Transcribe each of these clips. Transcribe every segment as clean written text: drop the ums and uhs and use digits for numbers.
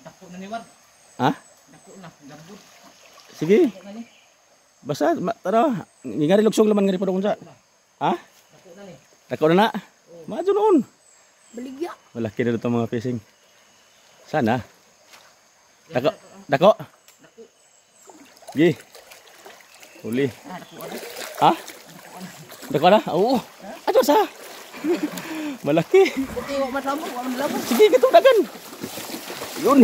Dako na ni Wad. Ha? Dako na, gambut. Sige. Basta tara, ngari lugsong laman ngari padung unsa. Ha? Dako na ni. Dako na na. Maadto noon. Baligya. Malaki na dito mga fishing. Sana. Dako. Dako. Gi. Uli. Ha? Dako na? Oo. Ato sa. Malaki. Sige, kito dagan. Yun.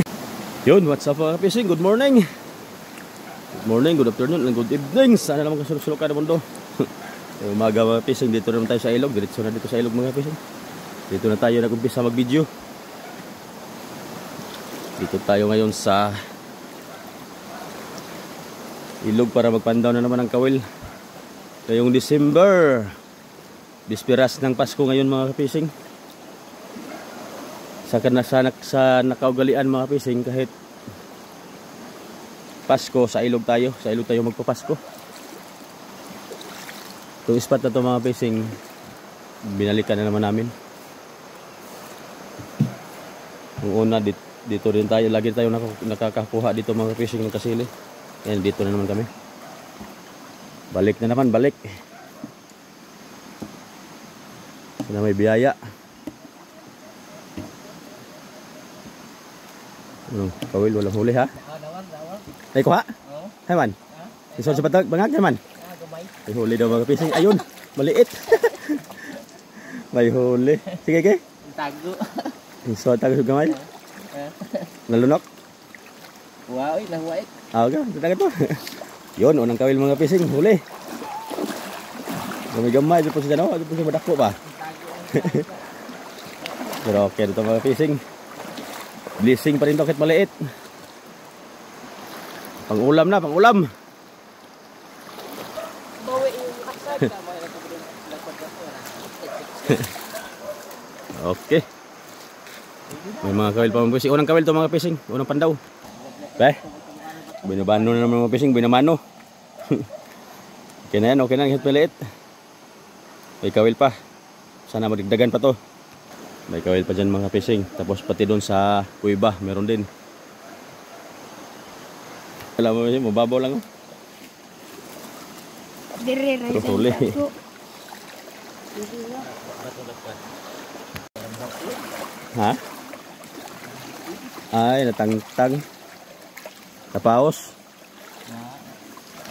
Yun, what's up mga fishing? Good morning. Good morning, good afternoon, and good evening. Sana naman kasulok-sulok ka na mundo. Umaga mga fishing, dito naman tayo sa ilog. Diretso na dito sa ilog mga fishing. Dito na tayo nag-umpisa mag-video. Dito tayo ngayon sa ilog para magpandaw na naman ang kawil. Ngayong December. Bispiras ng Pasko ngayon mga fishing. Sa nakaugalian mga fishing, kahit Pasko sa ilog tayo magpapasko. Itong spot na to mga fishing, binalikan na naman namin. Yung una dito rin tayo, lagi tayo nakakakuha dito mga fishing ng kasili. Yan, dito na naman kami. Balik na naman, balik. Na may biyaya. Kawil, walang huli ha? Ay kuha? Hay man? Isod sa patag, bangag naman? May huli daw mga fishing. Ayun, maliit. May huli. Sige, ke? Tago. Isod, tago sa gamay. Nalunok? Wow, nahuwait. Okay, taga to. Yun, unang kawil mga fishing, huli. Gamay-gamay, ito po siya, no? Ito po siya madako ba? Pero okay dito mga fishing. Blessing pa rin ito kahit maliit. Pang-ulam na, pang-ulam. Bawi yung kasad. Okay. May mga kawil pa mga fishing. Unang kawil ito mga fishing. Unang pandaw. Be, binabano na naman mga fishing. Binamano. Okay na yan, okay na. Kahit maliit. May kawil pa. Sana magdagdagan pa to. May kawil pa dyan mga fishing. Tapos pati doon sa kuiba, meron din. Alam mo yun, mababaw lang. Pero huli. Ha? Ay, natangtang. Napaos.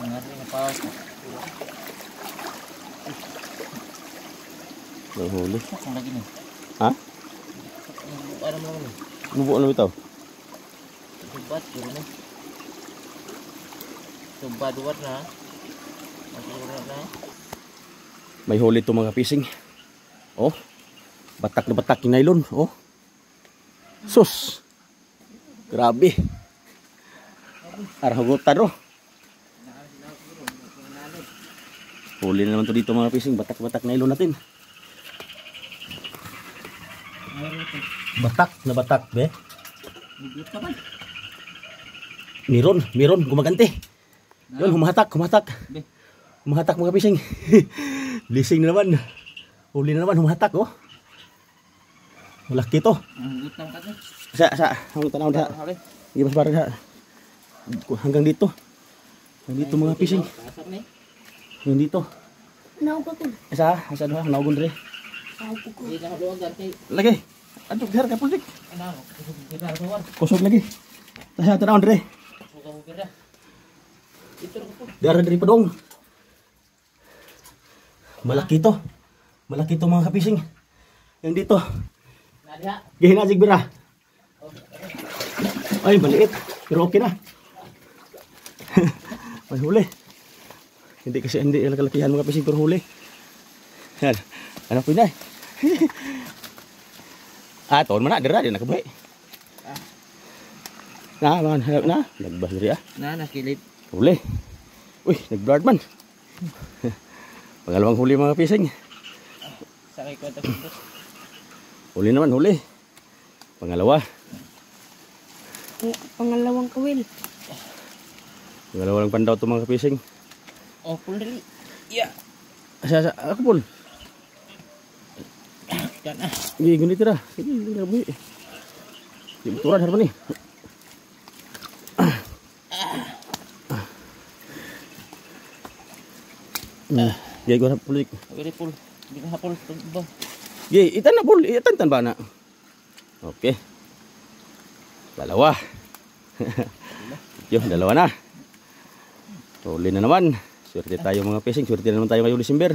Napaos. Huli. Ang lagi ni. Ha? Ano mo ni? Ano ito? Subat gini. Subat duwat na. Na. May huli ito mga fishing. Oh. Batak na batak yung nylon. Oh. Sus. Grabe. Arahugutan oh. Huli na naman ito dito mga fishing. Batak-batak nylon natin. Batak na batak, be. Miron, gumaganti. Yun, humahatak. Humahatak mga fishing. Blessing na naman. Huli na naman, humahatak, oh. Malaki to. Ang tanaw na. Ibas parang ha. Hanggang dito. Hanggang dito mga fishing. Hanggang dito. Naugod. Asa doon, naugod rin. Lagi. Aduh, biar ka puldik. Kusog lagi. Tasa tanaw dre. Biar dari pedong. Malaki to mga kapising. Yang dito. Gihin ajig bira. Ay, maliit. Pero okay na. May huli. Hindi kalakihan mga kapising pero huli. Yan. Ano po na eh. Tahun mana dera dia nak kebaik. Nah, man, harap na. Nagbas diri ah. Nakilip. Huli. Uy, nag-blurred man. Pangalawang huli mga fishing. Sakay ko ito. Huli naman, huli. Pangalawa. Pangalawang kawil. Pangalawang pandaw to mga fishing. Oh, full dali. Iya. Asa aku pun. Yan ah. Gini tira. Ini buhi. Di beturan harap ni. Gay ko na pulik. Very full. Hindi na hapol. Tugbo. Gay, itan na pul. Itan ba na? Okay. Dalawa. Yo, dalawa na. Huli na naman. Swerte tayo mga fishing. Swerte na naman tayo ngayong December.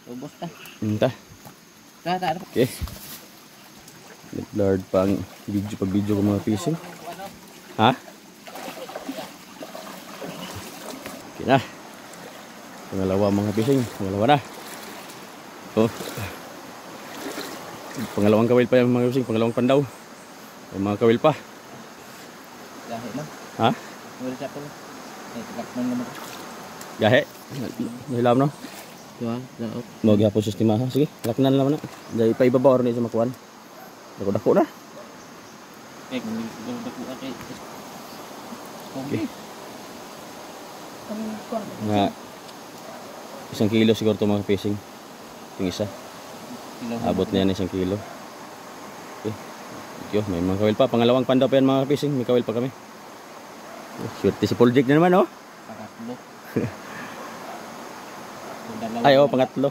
Ubos ta. Ta. Ta. Okay. Nag-blurred pang video ko mga fishing. Ha? Okay na. Pangalawa mga fishing. Pangalawa na. Oh. Pangalawang kawil pa yung mga fishing. Pangalawang pandaw. Yung mga kawil pa. Dahil na. Ha? Wala siya po. Lakman naman. Gahe. Nahilam no? Tuwa. Laot. Magyapon sistema ha. Sige. Laknan naman na. Dahil pa ibaba or na sa makuan. Dako-dako na. Eh, kung dako kay. Okay. Nga. 1 kilo siguro ito mga fishing. Yung isa. Abot na yan 1 kilo. Okay. Thank you. May mga kawil pa. Pangalawang panda pa yan mga fishing. May kawil pa kami. Swerte si Paul Jake na naman oh. Pangatlo. Ay oh, pangatlo.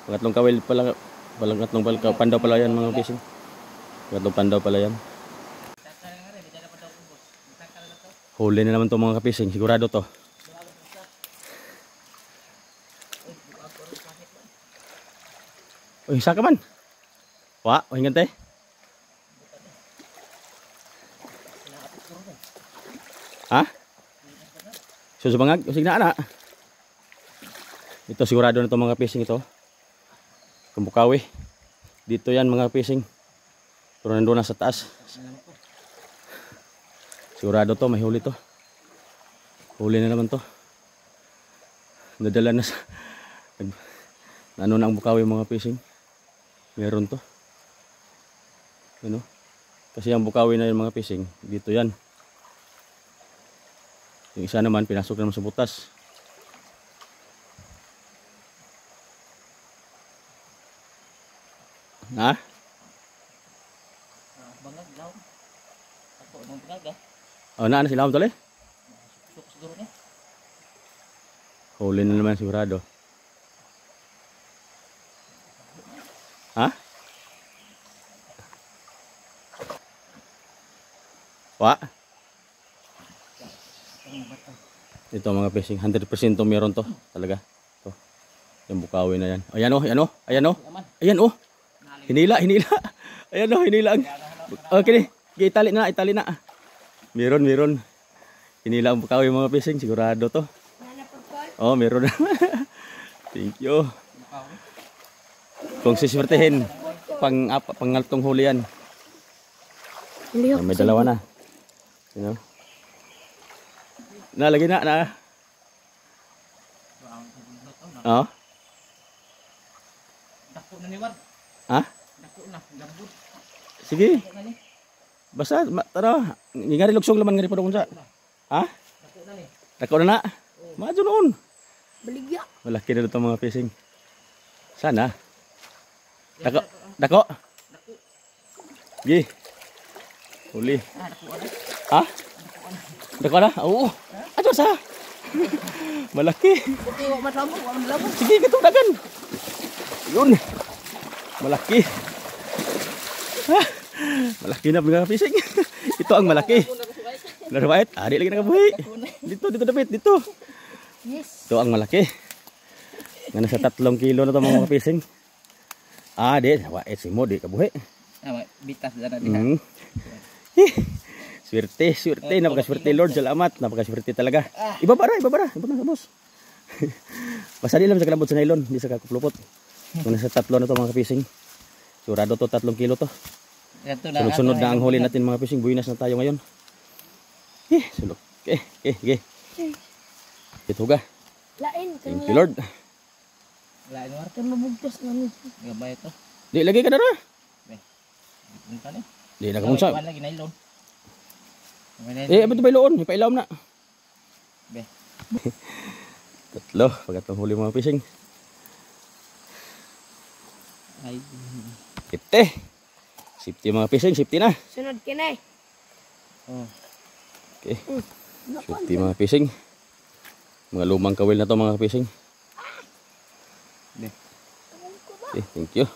Pangatlong kawil pala. Pangatlong panda pala yan mga fishing. Pangatlong panda pala yan. Huli na naman to mga fishing. Sigurado to. Uy, saka man. Wa, hingan te. Ha? Susubangag, usig na ana. Ito sigurado na to mga fishing ito. Kumbukawi. Dito yan mga fishing. Pero nandoon na sa taas. Sigurado to, may huli to. Huli na naman to. Nadala na sa ano na ang bukawi mga fishing. Meron to. Ano? Kasi ang bukawi na yung mga fishing, dito yan. Yung isa naman, pinasok naman sa butas. Ha? Bangag daw. Ako nang bangag ah. Oh, na sila tol eh. Siguro ni. Huli na naman sigurado. Ha? Wa? Ito mga fishing, 100% to meron to talaga. To. Yung bukawi na yan. Ayan oh, ayan oh, ayan oh. Ayan oh. Hinila. Ayan oh, hinila. Okay, itali na. Meron. Hinila ang bukawi mga fishing, sigurado to. Oh, meron. Thank you. Kung siswertehin, pangaltong huli yan. May dalawa na. You know? Lagi na. Oh. Dako na ni Ward. Ha? Dako na, gambut. Sige. Basta tara, ngari lugsong laman ngari padung unsa. Ha? Dako na ni. Dako na. Maadto noon. Baligya. Malaki na ito mga fishing. Sana. Dako. Gi. Huli. Ha? Dako na? Oo. Ato sa. Malaki. Sige, kito dagan. Yun. Malaki. Ha? Malaki na mga fishing. Ito ang malaki. Larawait. Di lagi nakabuhi. Dito David, dito. Yes. Ito ang malaki. Nga nasa 3 kilo na ito mga fishing. Di. Wait, si mo, di kabuhi. Bitas na diha. Swerte. Napakaswerte Lord. Salamat. Napakaswerte talaga. Ibaba na sa boss. Basta di lang sa kalabot sa nylon. Di sa kakuplupot. Kung nasa 3 na ito mga fishing. Surado to 3 kilo to. Sunod-sunod na ang huli natin mga fishing. Buinas na tayo ngayon. Sulok. Okay. Ito ga. Lain. Thank you Lord. Lain Ward. Kaya mabugtas na nito. Gabay to. Di lagi ka na ra. Unta ni. Di na kamunsa. Wala lagi nailon. Abot ba iloon? Ipailawom na. Be. 3. Pagkatong huli mga fishing. Ay. Safety mga fishing. Safety na. Sunod ka na eh. Oh. Okay. Safety mga fishing. Mga lumang kawil na to mga fishing. Be. Okay, thank you.